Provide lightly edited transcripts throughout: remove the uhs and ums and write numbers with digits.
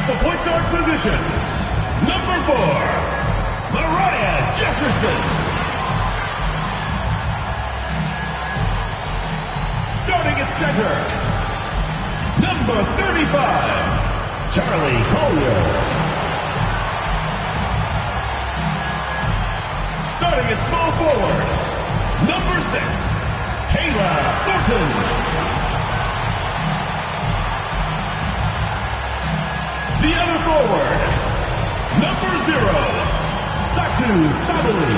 the point guard position, number 4, Mariah Jefferson. Starting at center, number 35, Charlie Collier. Starting at small forward, number 6, Kayla Thornton. The other forward, number 0, Satu Sabali.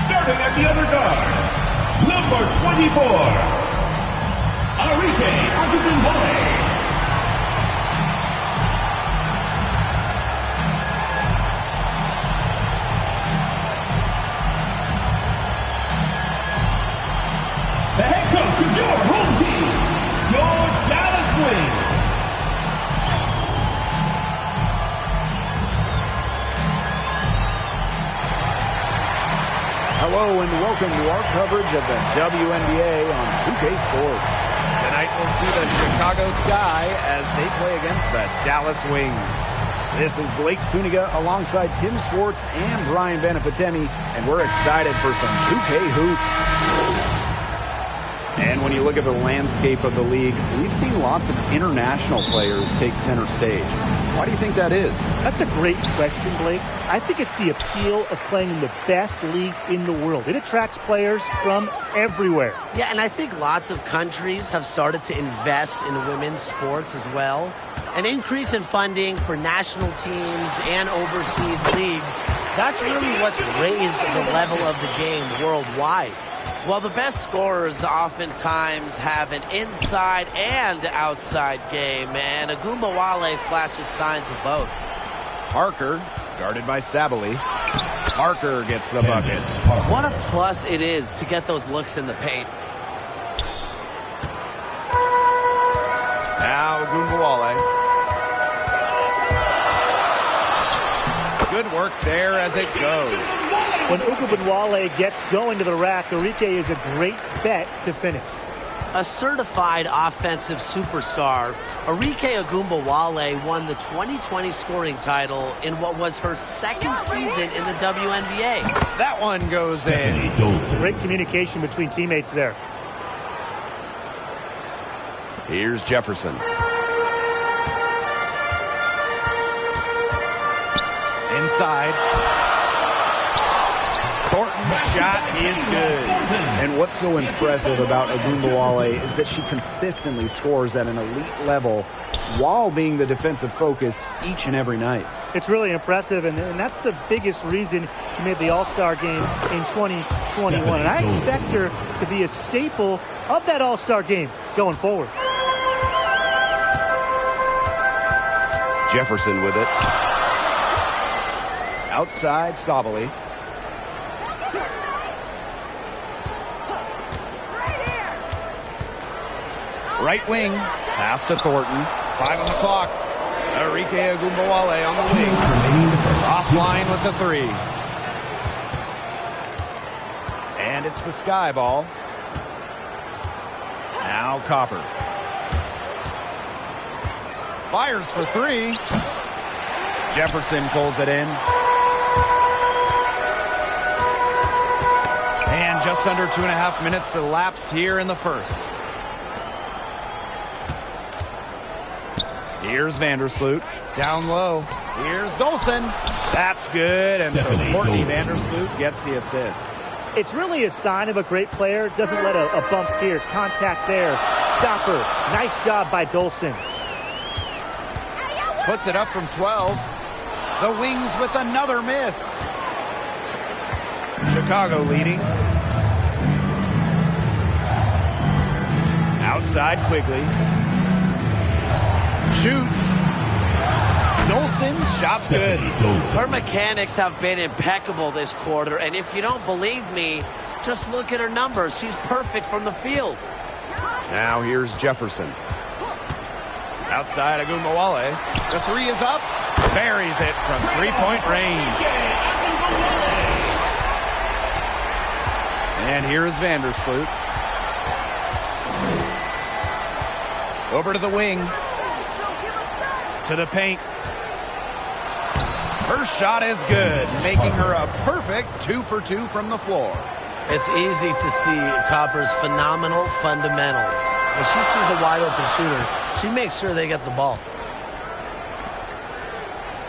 Starting at the other guard, number 24, Arike Agubumbole. The head coach of your home team, your Dallas Wings. Hello and welcome to our coverage of the WNBA on 2K Sports. Tonight we'll see the Chicago Sky as they play against the Dallas Wings. This is Blake Suniga alongside Tim Swartz and Brian Benefitemi, and we're excited for some 2K hoops. And when you look at the landscape of the league, we've seen lots of international players take center stage. Why do you think that is? That's a great question, Blake. I think it's the appeal of playing in the best league in the world. It attracts players from everywhere. Yeah, and I think lots of countries have started to invest in women's sports as well. An increase in funding for national teams and overseas leagues, that's really what's raised the level of the game worldwide. Well, the best scorers oftentimes have an inside and outside game, and Agumbawale flashes signs of both. Parker, guarded by Sabali. Parker gets the bucket. What a plus it is to get those looks in the paint. Now Agumbawale. Good work there as it goes. When Agumbawale gets going to the rack, Arike is a great bet to finish. A certified offensive superstar, Arike Agumbawale won the 2020 scoring title in what was her second season in the WNBA. That one goes in. Great communication between teammates there. Here's Jefferson. Inside. Thornton's shot is good. And what's so impressive about Agumbawale is that she consistently scores at an elite level while being the defensive focus each and every night. It's really impressive, and that's the biggest reason she made the All-Star game in 2021. And I expect her to be a staple of that All-Star game going forward. Jefferson with it. Outside Sabali. Right wing, pass to Thornton. 5 on the clock. Arike Agumbawale on the wing. Offline with the 3. And it's the Sky ball. Now Copper. Fires for 3. Jefferson pulls it in. And just under 2.5 minutes elapsed here in the first. Here's Vandersloot. Down low. Here's Dolson. That's good. And so Courtney Vandersloot gets the assist. It's really a sign of a great player. Doesn't let a bump here. Contact there. Stopper. Nice job by Dolson. Puts it up from 12. The Wings with another miss. Chicago leading. Outside Quigley. Shoots. Dolson's shot good. Her mechanics have been impeccable this quarter, and if you don't believe me, just look at her numbers. She's perfect from the field. Now here's Jefferson. Outside Agumbawale. The 3 is up. Buries it from three-point range. And here is Vandersloot. Over to the wing. To the paint. Her shot is good, making her a perfect 2 for 2 from the floor. It's easy to see Copper's phenomenal fundamentals. When she sees a wide-open shooter, she makes sure they get the ball.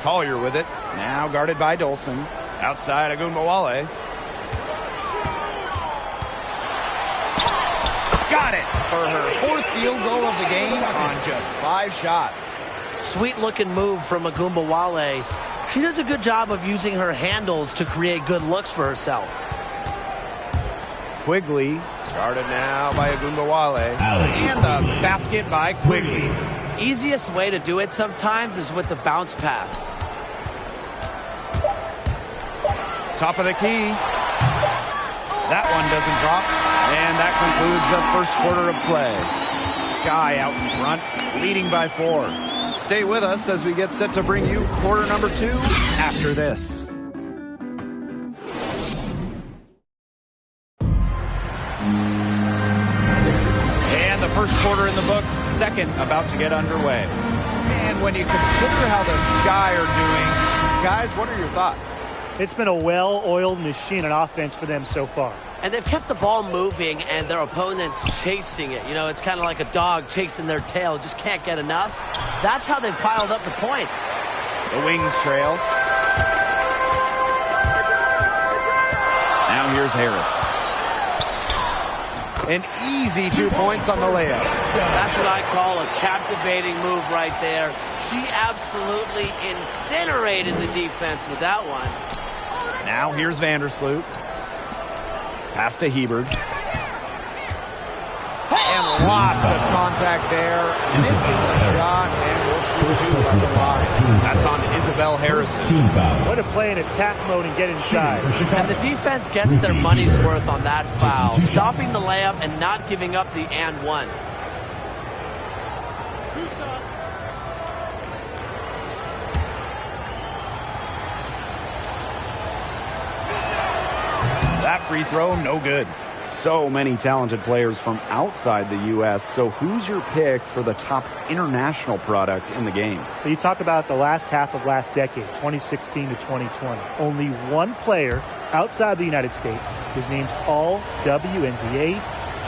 Collier with it. Now guarded by Dolson. Outside Agumbawale. Got it for her 4th field goal of the game on just 5 shots. Sweet-looking move from Agumbawale. She does a good job of using her handles to create good looks for herself. Quigley, guarded now by Agumbawale. And the basket by Quigley. Easiest way to do it sometimes is with the bounce pass. Top of the key. That one doesn't drop. And that concludes the first quarter of play. Sky out in front, leading by 4. Stay with us as we get set to bring you quarter number 2 after this. And the first quarter in the books, second about to get underway. And when you consider how the Sky are doing, guys, what are your thoughts? It's been a well-oiled machine on offense for them so far. And they've kept the ball moving and their opponents chasing it. You know, it's kind of like a dog chasing their tail. Just can't get enough. That's how they've piled up the points. The Wings trail. Now here's Harris. An easy 2 points on the layup. That's what I call a captivating move right there. She absolutely incinerated the defense with that one. Now here's Vandersloot. Pass to Hebert. And lots of contact there. Missing the shot, and we'll shoot 2 from the line. That's on Isabel Harrison. Way to play in attack mode and get inside. And the defense gets their money's worth on that foul. Stopping the layup and not giving up the and one. That free throw, no good. So many talented players from outside the U.S. So who's your pick for the top international product in the game? You talk about the last half of last decade, 2016 to 2020. Only one player outside the United States was named All WNBA.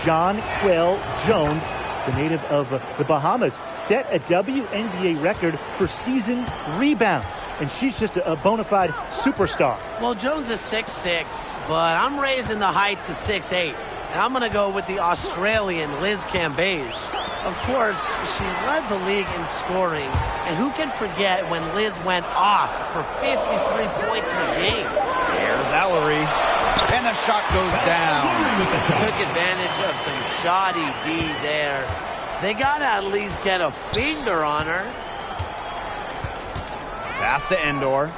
Jonquel Jones, the native of the Bahamas, set a WNBA record for season rebounds. And she's just a bona fide superstar. Well, Jones is 6'6", but I'm raising the height to 6'8". And I'm going to go with the Australian Liz Cambage. Of course, she's led the league in scoring. And who can forget when Liz went off for 53 points in a game? Here's Ellery. And the shot goes down. Took advantage of some shoddy D there. They got to at least get a finger on her. Pass to Endor.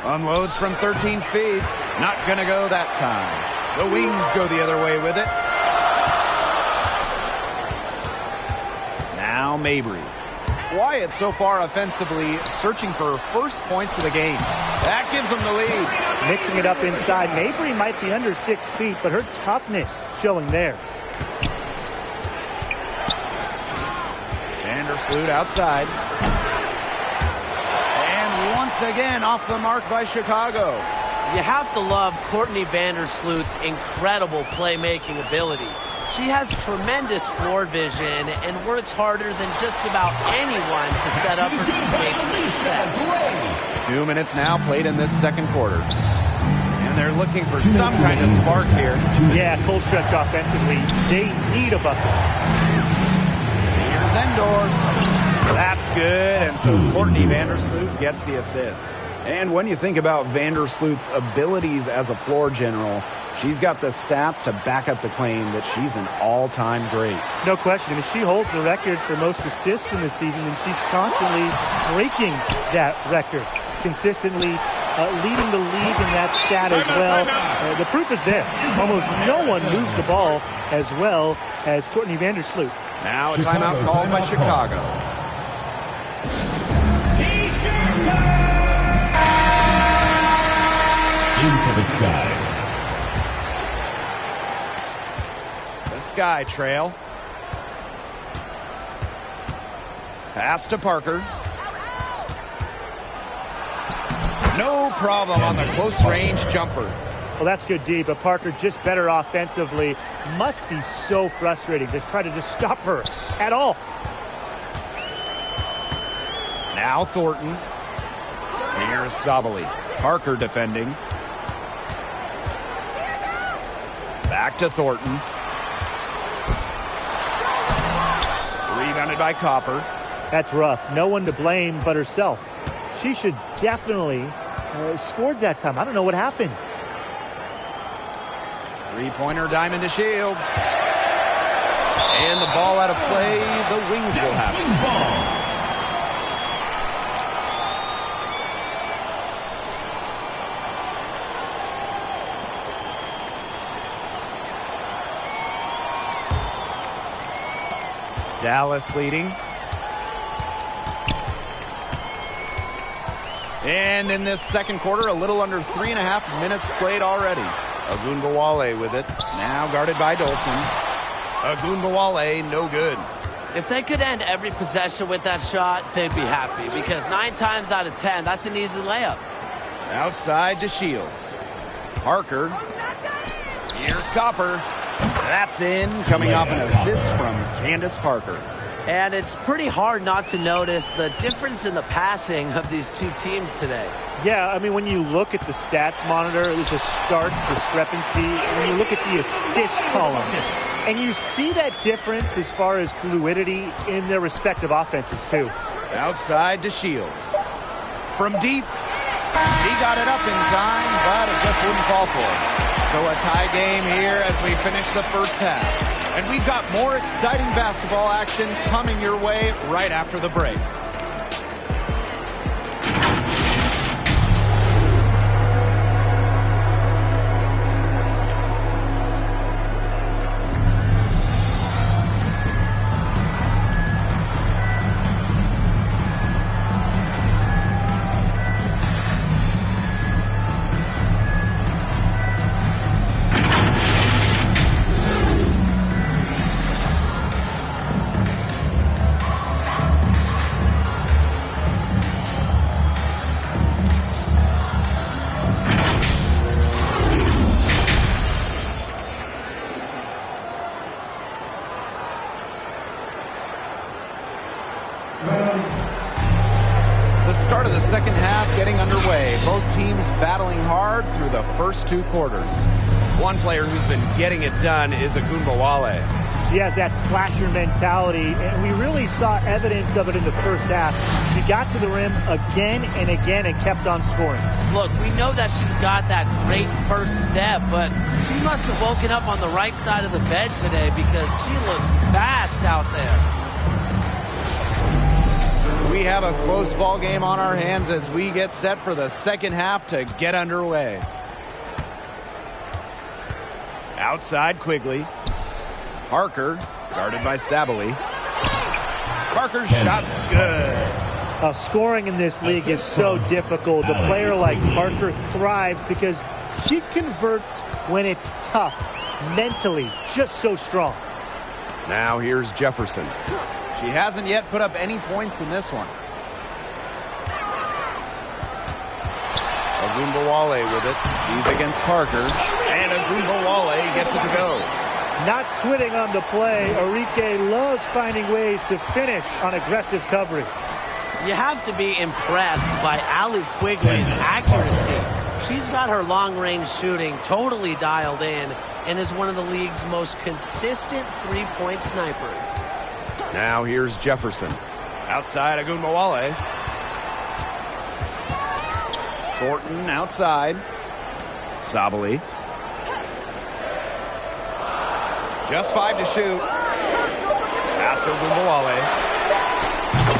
Unloads from 13 feet. Not going to go that time. The Wings go the other way with it. Now Mabry. Wyatt so far offensively searching for first points of the game. That gives them the lead. Mixing it up inside. Mabry might be under 6 feet, but her toughness showing there. Vandersloot outside. And once again off the mark by Chicago. You have to love Courtney Vandersloot's incredible playmaking ability. She has tremendous floor vision and works harder than just about anyone to set up her teammates for success. 2 minutes now played in this second quarter. And they're looking for some kind of spark here. Yeah, cold stretch offensively. They need a bucket. Here's Endor. That's good. And so Courtney Vandersloot gets the assist. And when you think about Vandersloot's abilities as a floor general, she's got the stats to back up the claim that she's an all-time great. No question. I mean, she holds the record for most assists in the season, and she's constantly breaking that record, consistently leading the league in that stat as well. The proof is there. Almost no one moves the ball as well as Courtney Vandersloot. Now a timeout called by Chicago. In for the Sky. The Sky trail. Pass to Parker. No problem on the close-range jumper. Well, that's good D, but Parker just better offensively. Must be so frustrating. Just try to just stop her at all. Now Thornton. Here's Sabali. Parker defending. Back to Thornton. Rebounded by Copper. That's rough. No one to blame but herself. She should definitely scored that time. I don't know what happened. Three-pointer diamond to Shields. And the ball out of play. The Wings will have it. Dallas leading. And in this second quarter, a little under 3.5 minutes played already. Ogunbowale with it. Now guarded by Dolson. Ogunbowale, no good. If they could end every possession with that shot, they'd be happy. Because 9 times out of 10, that's an easy layup. Outside to Shields. Parker. Here's Copper. That's in, coming off an assist from Candace Parker. And it's pretty hard not to notice the difference in the passing of these two teams today. Yeah, I mean, when you look at the stats monitor, there's a stark discrepancy. When you look at the assist column, and you see that difference as far as fluidity in their respective offenses, too. Outside to Shields. From deep. He got it up in time, but it just wouldn't fall for him. So a tie game here as we finish the first half. And we've got more exciting basketball action coming your way right after the break. Start of the second half getting underway. Both teams battling hard through the first 2 quarters. One player who's been getting it done is Ogunbowale. She has that slasher mentality, and we really saw evidence of it in the first half. She got to the rim again and again and kept on scoring. Look, we know that she's got that great first step, but she must have woken up on the right side of the bed today because she looks fast out there. We have a close ball game on our hands as we get set for the second half to get underway. Outside Quigley. Parker, guarded by Sabali. Parker's shot's good. Scoring in this league is so difficult. A player like Parker thrives because she converts when it's tough. Mentally, just so strong. Now here's Jefferson. She hasn't yet put up any points in this one. Ogunbowale with it. He's against Parker. And Ogunbowale gets it to go. Not quitting on the play. Arike loves finding ways to finish on aggressive coverage. You have to be impressed by Allie Quigley's accuracy. She's got her long-range shooting totally dialed in and is one of the league's most consistent three-point snipers. Now here's Jefferson. Outside Ogunbowale. Thornton outside. Sabali. Just 5 to shoot. Pass to Ogunbowale.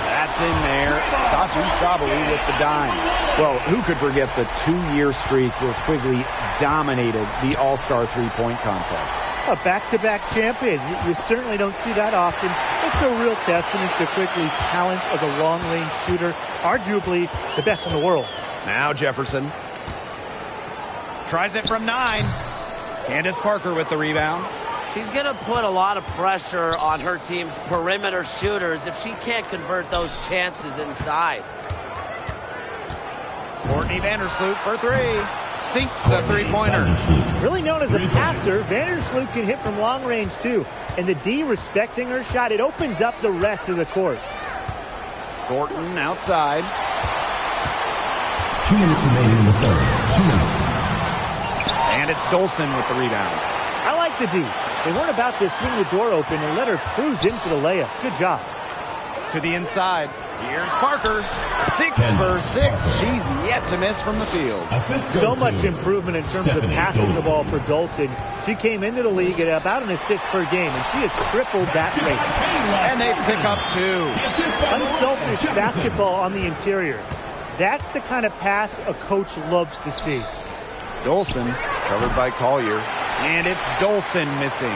That's in there. Satu Sabali with the dime. Well, who could forget the 2-year streak where Quigley dominated the All-Star three-point contest? A back-to-back champion. You certainly don't see that often. It's a real testament to Quigley's talent as a long-range shooter, arguably the best in the world. Now Jefferson. Tries it from 9. Candace Parker with the rebound. She's going to put a lot of pressure on her team's perimeter shooters if she can't convert those chances inside. Courtney Vandersloot for three. Sinks the three-pointer. Really known as a passer, Vandersloot can hit from long range too. And the D respecting her shot, it opens up the rest of the court. Thornton outside. 2 minutes remaining in the third. 2 minutes. And it's Dolson with the rebound. I like the D. They weren't about to swing the door open and let her cruise in for the layup. Good job. To the inside. Here's Parker. 6 for 6. She's yet to miss from the field. So much improvement in terms of passing the ball for Dolson. She came into the league at about an assist per game, and she has tripled that rate. And they pick up 2. Unselfish basketball on the interior. That's the kind of pass a coach loves to see. Dolson covered by Collier. And it's Dolson missing.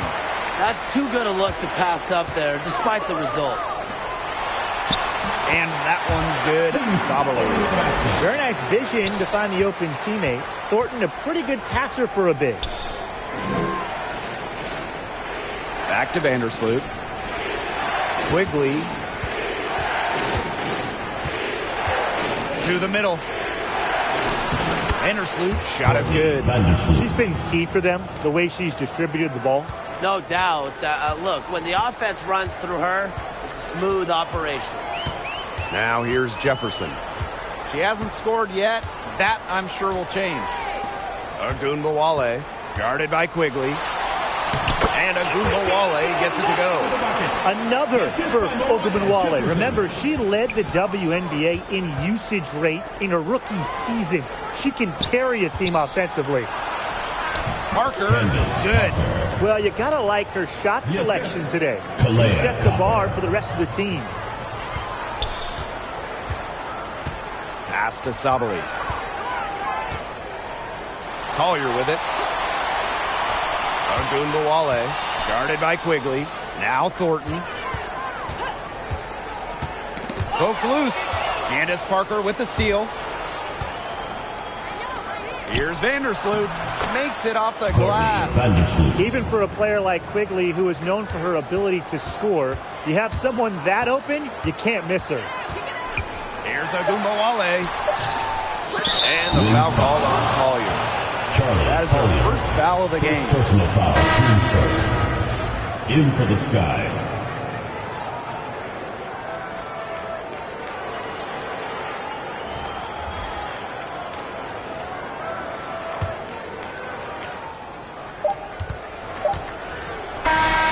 That's too good a look to pass up there, despite the result. And that one's good. Sabalo. Very nice vision to find the open teammate. Thornton, a pretty good passer for a big. Back to Vandersloot. Quigley. To the middle. Vandersloot. Shot is good. She's been key for them, the way she's distributed the ball. No doubt. Look, when the offense runs through her, it's a smooth operation. Now here's Jefferson. She hasn't scored yet. That, I'm sure, will change. Agunbowale, guarded by Quigley. And Agunbowale gets it to go. Another for Ogunbowale. Remember, she led the WNBA in usage rate in her rookie season. She can carry a team offensively. Parker, good. Well, you gotta like her shot selection today. She set the bar for the rest of the team. Pass to Sabali. Collier with it. Agunbowale, guarded by Quigley. Now Thornton. Poked loose. Candace Parker with the steal. Here's Vandersloot. Makes it off the glass. Even for a player like Quigley, who is known for her ability to score, you have someone that open, you can't miss her. Here's Agunbowale. And the foul called on Collier. That is her first foul of the game. Personal foul, team's first. In for the Sky.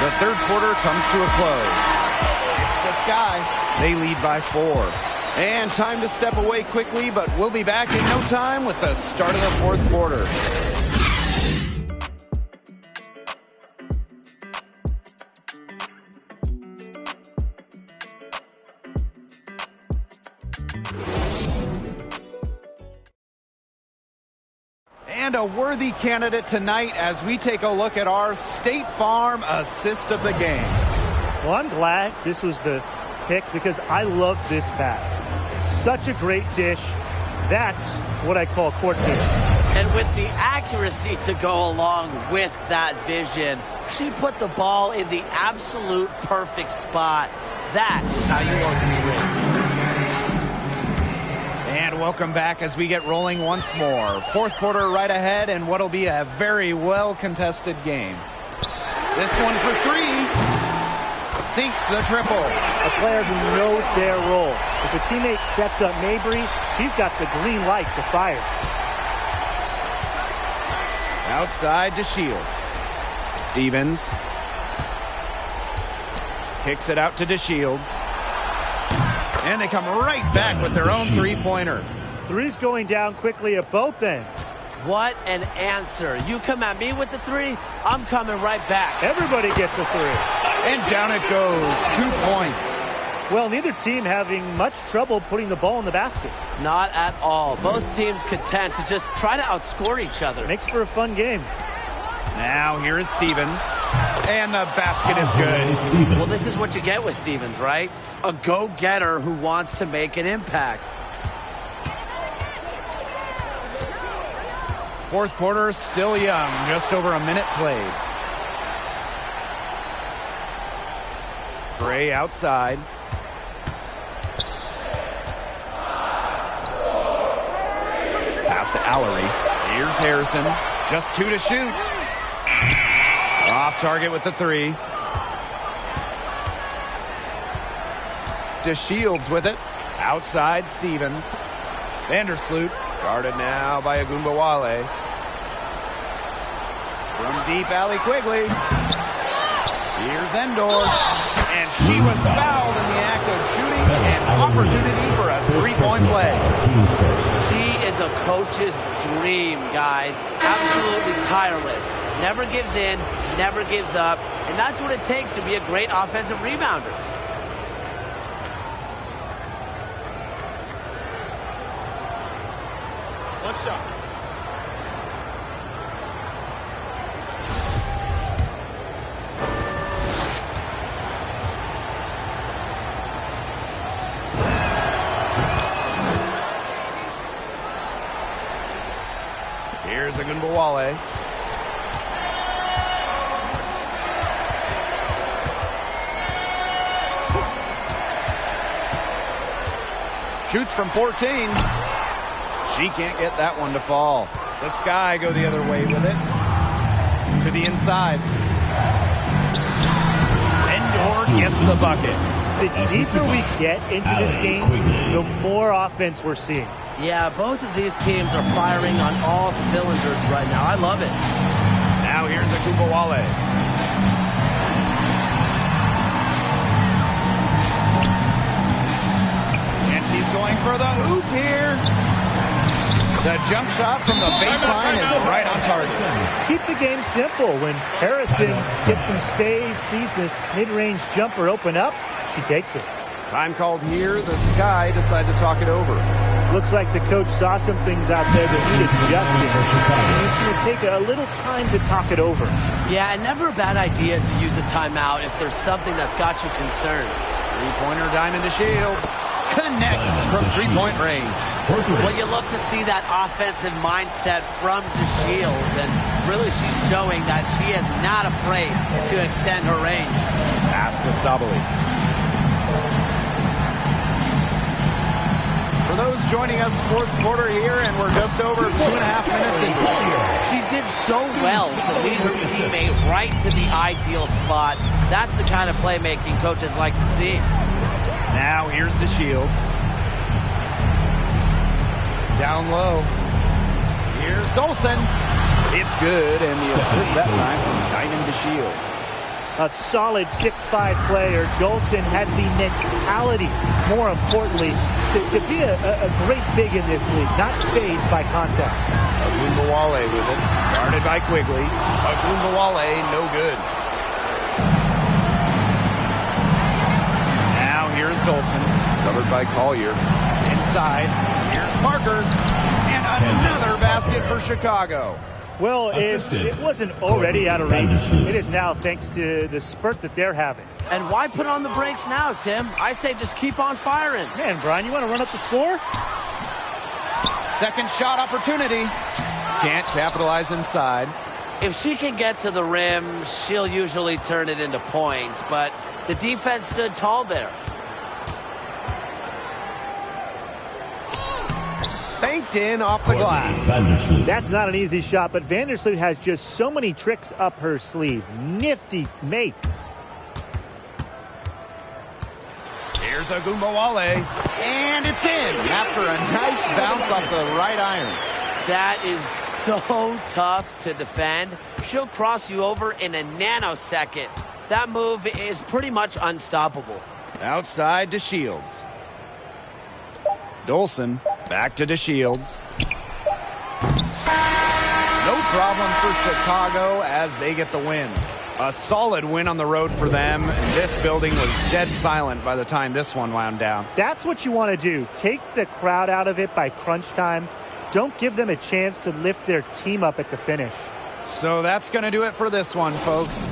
The third quarter comes to a close. It's the Sky. They lead by 4. And time to step away quickly, but we'll be back in no time with the start of the fourth quarter. And a worthy candidate tonight as we take a look at our State Farm assist of the game. Well, I'm glad this was the pick because I love this pass. Such a great dish. That's what I call court vision. And with the accuracy to go along with that vision, she put the ball in the absolute perfect spot. That is how you orchestrate. And welcome back as we get rolling once more. Fourth quarter right ahead and what'll be a very well-contested game. This one for 3. Sinks the triple. A player who knows their role. If a teammate sets up Mabry, she's got the green light to fire. Outside to Shields. Stevens. Kicks it out to DeShields. And they come right back with their own three-pointer. Three's going down quickly at both ends. What an answer. You come at me with the 3, I'm coming right back. Everybody gets a 3. And down it goes. 2 points. Well, neither team having much trouble putting the ball in the basket. Not at all. Both teams content to just try to outscore each other. Makes for a fun game. Now here is Stevens. And the basket is good. Well, this is what you get with Stevens, right? A go-getter who wants to make an impact. Fourth quarter still young. Just over a minute played. Gray outside. Pass to Allery. Here's Harrison. Just 2 to shoot. Off target with the 3. DeShields with it. Outside Stevens. Vandersloot. Guarded now by Agumbawale. From deep alley Quigley. Here's Endor. And she was fouled in the act of shooting. An opportunity for a 3-point play. She is a coach's dream, guys. Absolutely tireless. Never gives in, never gives up. And that's what it takes to be a great offensive rebounder. One shot. Here's Agumbawale. Shoots from 14. She can't get that one to fall. The Sky go the other way with it. To the inside. Endor gets the bucket. The deeper we get into this game, the more offense we're seeing. Yeah, both of these teams are firing on all cylinders right now. I love it. Now here's Agumbawale. And she's going for the hoop here. The jump shot from the baseline is right on target. Keep the game simple. When Harrison gets some space, sees the mid-range jumper open up, she takes it. Time called here. The Sky decide to talk it over. Looks like the coach saw some things out there that he adjusted. And it's going to take a little time to talk it over. Yeah, and never a bad idea to use a timeout if there's something that's got you concerned. Three-pointer Diamond DeShields connects from three-point range. Well, you love to see that offensive mindset from DeShields, and really she's showing that she is not afraid to extend her range. Pass to Sabali. For those joining us, fourth quarter here, and we're just over 2.5 minutes in. She did so well to lead her teammate right to the ideal spot. That's the kind of playmaking coaches like to see. Now here's DeShields. Down low. Here's Dolson. It's good, and the assist that time from Diamond DeShields. A solid 6'5" player. Dolson has the mentality, more importantly, to be a great big in this league, not fazed by contact. Agumbawale with it. Guarded by Quigley. Agumbawale, no good. Now here's Dolson. Covered by Collier. Inside. Here's Parker. And another basket for Chicago. Well, if it wasn't already out of range, it is now thanks to the spurt that they're having. And why put on the brakes now, Tim? I say just keep on firing. Man, Brian, you want to run up the score? Second shot opportunity. Can't capitalize inside. If she can get to the rim, she'll usually turn it into points, but the defense stood tall there. Banked in off the glass. That's not an easy shot, but Vandersloot has just so many tricks up her sleeve. Nifty make. Here's Agumbawale, and it's in after a nice bounce off the right iron. That is so tough to defend. She'll cross you over in a nanosecond. That move is pretty much unstoppable. Outside to Shields. Dolson back to DeShields. No problem for Chicago as they get the win. A solid win on the road for them. This building was dead silent by the time this one wound down. That's what you want to do. Take the crowd out of it by crunch time. Don't give them a chance to lift their team up at the finish. So that's going to do it for this one, folks.